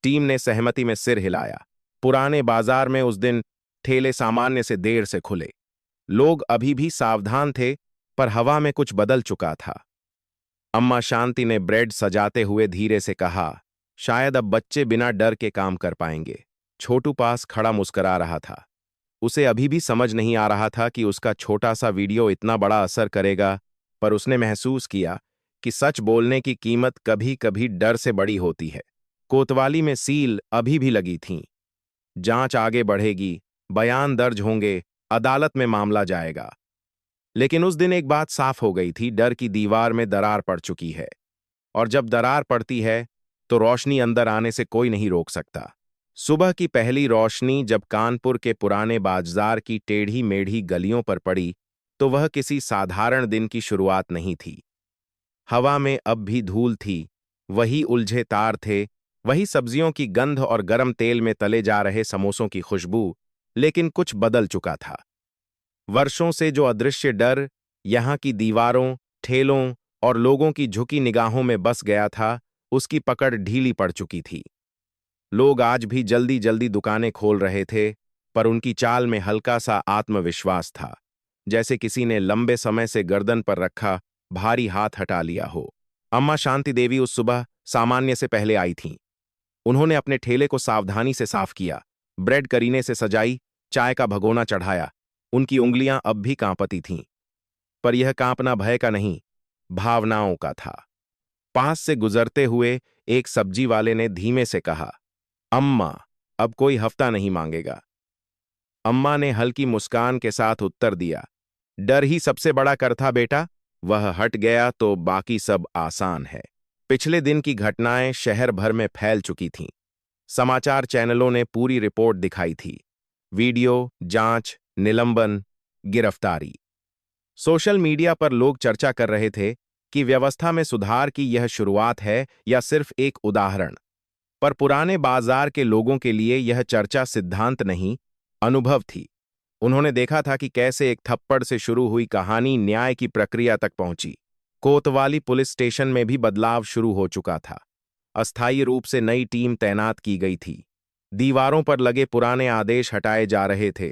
टीम ने सहमति में सिर हिलाया। पुराने बाजार में उस दिन ठेले सामान्य से देर से खुले। लोग अभी भी सावधान थे, पर हवा में कुछ बदल चुका था। अम्मा शांति ने ब्रेड सजाते हुए धीरे से कहा, शायद अब बच्चे बिना डर के काम कर पाएंगे। छोटू पास खड़ा मुस्कुरा रहा था। उसे अभी भी समझ नहीं आ रहा था कि उसका छोटा सा वीडियो इतना बड़ा असर करेगा, पर उसने महसूस किया कि सच बोलने की कीमत कभी कभी डर से बड़ी होती है। कोतवाली में सील अभी भी लगी थीं। जांच आगे बढ़ेगी, बयान दर्ज होंगे, अदालत में मामला जाएगा। लेकिन उस दिन एक बात साफ हो गई थी, डर की दीवार में दरार पड़ चुकी है। और जब दरार पड़ती है तो रोशनी अंदर आने से कोई नहीं रोक सकता। सुबह की पहली रोशनी जब कानपुर के पुराने बाजार की टेढ़ी मेढ़ी गलियों पर पड़ी तो वह किसी साधारण दिन की शुरुआत नहीं थी। हवा में अब भी धूल थी, वही उलझे तार थे, वही सब्जियों की गंध और गरम तेल में तले जा रहे समोसों की खुशबू, लेकिन कुछ बदल चुका था। वर्षों से जो अदृश्य डर यहाँ की दीवारों, ठेलों और लोगों की झुकी निगाहों में बस गया था, उसकी पकड़ ढीली पड़ चुकी थी। लोग आज भी जल्दी जल्दी दुकानें खोल रहे थे, पर उनकी चाल में हल्का सा आत्मविश्वास था, जैसे किसी ने लंबे समय से गर्दन पर रखा भारी हाथ हटा लिया हो। अम्मा शांति देवी उस सुबह सामान्य से पहले आई थीं। उन्होंने अपने ठेले को सावधानी से साफ किया, ब्रेड करीने से सजाई, चाय का भगोना चढ़ाया। उनकी उंगलियां अब भी कांपती थीं, पर यह कांपना भय का नहीं, भावनाओं का था। पास से गुजरते हुए एक सब्जी वाले ने धीमे से कहा, अम्मा, अब कोई हफ्ता नहीं मांगेगा। अम्मा ने हल्की मुस्कान के साथ उत्तर दिया, डर ही सबसे बड़ा कर था बेटा, वह हट गया तो बाकी सब आसान है। पिछले दिन की घटनाएं शहर भर में फैल चुकी थीं। समाचार चैनलों ने पूरी रिपोर्ट दिखाई थी। वीडियो, जांच, निलंबन, गिरफ्तारी। सोशल मीडिया पर लोग चर्चा कर रहे थे कि व्यवस्था में सुधार की यह शुरुआत है या सिर्फ एक उदाहरण। पर पुराने बाजार के लोगों के लिए यह चर्चा सिद्धांत नहीं, अनुभव थी। उन्होंने देखा था कि कैसे एक थप्पड़ से शुरू हुई कहानी न्याय की प्रक्रिया तक पहुंची। कोतवाली पुलिस स्टेशन में भी बदलाव शुरू हो चुका था। अस्थायी रूप से नई टीम तैनात की गई थी। दीवारों पर लगे पुराने आदेश हटाए जा रहे थे।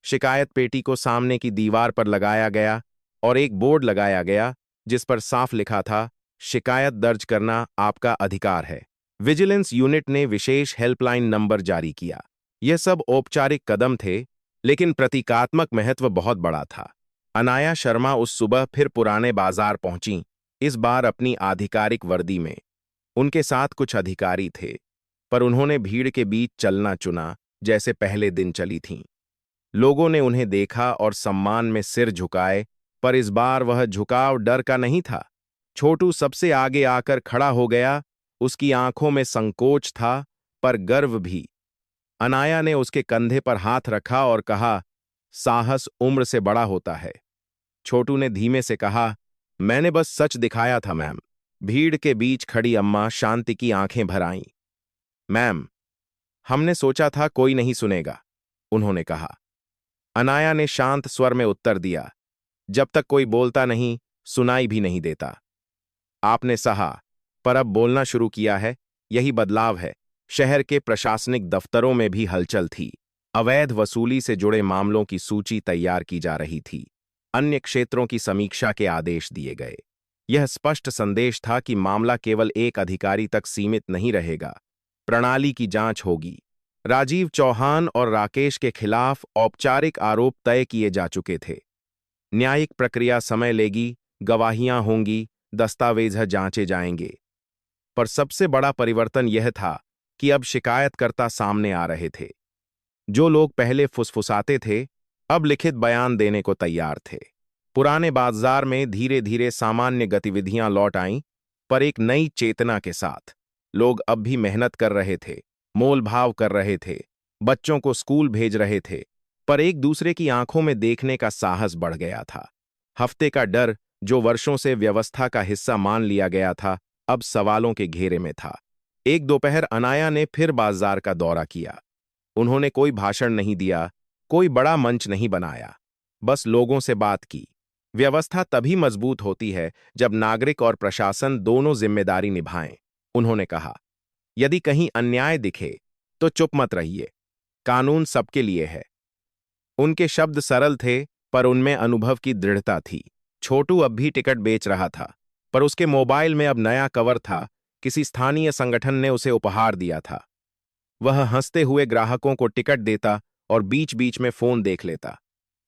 शिकायत पेटी को सामने की दीवार पर लगाया गया और एक बोर्ड लगाया गया जिस पर साफ लिखा था, शिकायत दर्ज करना आपका अधिकार है। विजिलेंस यूनिट ने विशेष हेल्पलाइन नंबर जारी किया। यह सब औपचारिक कदम थे, लेकिन प्रतीकात्मक महत्व बहुत बड़ा था। अनाया शर्मा उस सुबह फिर पुराने बाजार पहुंची, इस बार अपनी आधिकारिक वर्दी में। उनके साथ कुछ अधिकारी थे, पर उन्होंने भीड़ के बीच चलना चुना जैसे पहले दिन चली थीं। लोगों ने उन्हें देखा और सम्मान में सिर झुकाए, पर इस बार वह झुकाव डर का नहीं था। छोटू सबसे आगे आकर खड़ा हो गया, उसकी आंखों में संकोच था, पर गर्व भी। अनाया ने उसके कंधे पर हाथ रखा और कहा, साहस उम्र से बड़ा होता है। छोटू ने धीमे से कहा, मैंने बस सच दिखाया था मैम। भीड़ के बीच खड़ी अम्मा शांति की आंखें भर आईं। मैम, हमने सोचा था कोई नहीं सुनेगा, उन्होंने कहा। अनाया ने शांत स्वर में उत्तर दिया, जब तक कोई बोलता नहीं, सुनाई भी नहीं देता। आपने सहा, पर अब बोलना शुरू किया है, यही बदलाव है। शहर के प्रशासनिक दफ्तरों में भी हलचल थी। अवैध वसूली से जुड़े मामलों की सूची तैयार की जा रही थी। अन्य क्षेत्रों की समीक्षा के आदेश दिए गए। यह स्पष्ट संदेश था कि मामला केवल एक अधिकारी तक सीमित नहीं रहेगा, प्रणाली की जांच होगी। राजीव चौहान और राकेश के खिलाफ औपचारिक आरोप तय किए जा चुके थे। न्यायिक प्रक्रिया समय लेगी, गवाहियां होंगी, दस्तावेज जांचे जाएंगे। पर सबसे बड़ा परिवर्तन यह था कि अब शिकायतकर्ता सामने आ रहे थे। जो लोग पहले फुसफुसाते थे, अब लिखित बयान देने को तैयार थे। पुराने बाजार में धीरे धीरे सामान्य गतिविधियां लौट आईं, पर एक नई चेतना के साथ। लोग अब भी मेहनत कर रहे थे, मोल भाव कर रहे थे, बच्चों को स्कूल भेज रहे थे, पर एक दूसरे की आंखों में देखने का साहस बढ़ गया था। हफ्ते का डर, जो वर्षों से व्यवस्था का हिस्सा मान लिया गया था, अब सवालों के घेरे में था। एक दोपहर अनाया ने फिर बाजार का दौरा किया। उन्होंने कोई भाषण नहीं दिया, कोई बड़ा मंच नहीं बनाया, बस लोगों से बात की। व्यवस्था तभी मजबूत होती है जब नागरिक और प्रशासन दोनों जिम्मेदारी निभाएं, उन्होंने कहा। यदि कहीं अन्याय दिखे तो चुप मत रहिए, कानून सबके लिए है। उनके शब्द सरल थे, पर उनमें अनुभव की दृढ़ता थी। छोटू अब भी टिकट बेच रहा था, पर उसके मोबाइल में अब नया कवर था, किसी स्थानीय संगठन ने उसे उपहार दिया था। वह हंसते हुए ग्राहकों को टिकट देता और बीच बीच में फोन देख लेता।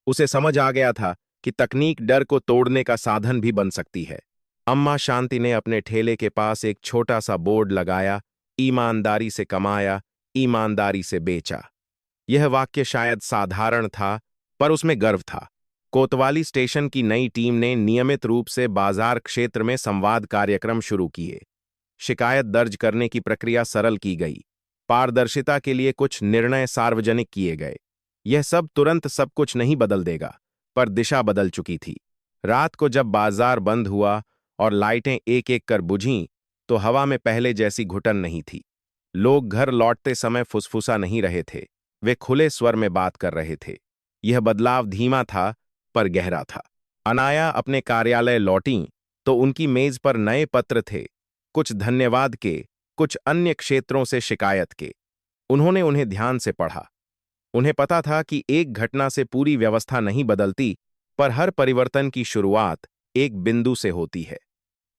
उसे समझ आ गया था कि तकनीक डर को तोड़ने का साधन भी बन सकती है। अम्मा शांति ने अपने ठेले के पास एक छोटा सा बोर्ड लगाया, ईमानदारी से कमाया, ईमानदारी से बेचा। यह वाक्य शायद साधारण था, पर उसमें गर्व था। कोतवाली स्टेशन की नई टीम ने नियमित रूप से बाजार क्षेत्र में संवाद कार्यक्रम शुरू किए। शिकायत दर्ज करने की प्रक्रिया सरल की गई। पारदर्शिता के लिए कुछ निर्णय सार्वजनिक किए गए। यह सब तुरंत सब कुछ नहीं बदल देगा, पर दिशा बदल चुकी थी। रात को जब बाजार बंद हुआ और लाइटें एक एक कर बुझीं, तो हवा में पहले जैसी घुटन नहीं थी। लोग घर लौटते समय फुसफुसा नहीं रहे थे, वे खुले स्वर में बात कर रहे थे। यह बदलाव धीमा था, पर गहरा था। अनाया अपने कार्यालय लौटीं, तो उनकी मेज पर नए पत्र थे, कुछ धन्यवाद के, कुछ अन्य क्षेत्रों से शिकायत के। उन्होंने उन्हें ध्यान से पढ़ा। उन्हें पता था कि एक घटना से पूरी व्यवस्था नहीं बदलती, पर हर परिवर्तन की शुरुआत एक बिंदु से होती है।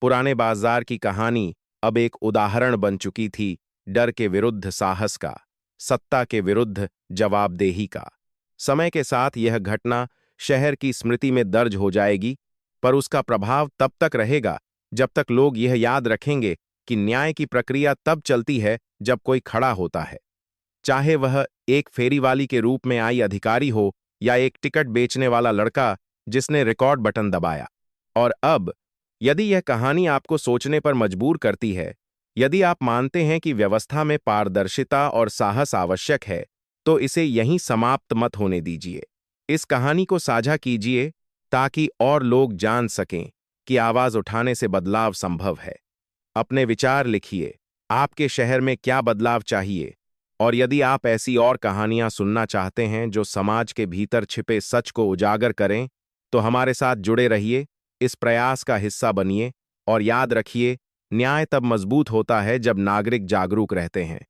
पुराने बाजार की कहानी अब एक उदाहरण बन चुकी थी, डर के विरुद्ध साहस का, सत्ता के विरुद्ध जवाबदेही का। समय के साथ यह घटना शहर की स्मृति में दर्ज हो जाएगी, पर उसका प्रभाव तब तक रहेगा जब तक लोग यह याद रखेंगे कि न्याय की प्रक्रिया तब चलती है जब कोई खड़ा होता है। चाहे वह एक फेरीवाली के रूप में आई अधिकारी हो या एक टिकट बेचने वाला लड़का जिसने रिकॉर्ड बटन दबाया। और अब, यदि यह कहानी आपको सोचने पर मजबूर करती है, यदि आप मानते हैं कि व्यवस्था में पारदर्शिता और साहस आवश्यक है, तो इसे यहीं समाप्त मत होने दीजिए। इस कहानी को साझा कीजिए ताकि और लोग जान सकें कि आवाज उठाने से बदलाव संभव है। अपने विचार लिखिए, आपके शहर में क्या बदलाव चाहिए? और यदि आप ऐसी और कहानियां सुनना चाहते हैं जो समाज के भीतर छिपे सच को उजागर करें, तो हमारे साथ जुड़े रहिए, इस प्रयास का हिस्सा बनिए और याद रखिए, न्याय तब मजबूत होता है जब नागरिक जागरूक रहते हैं।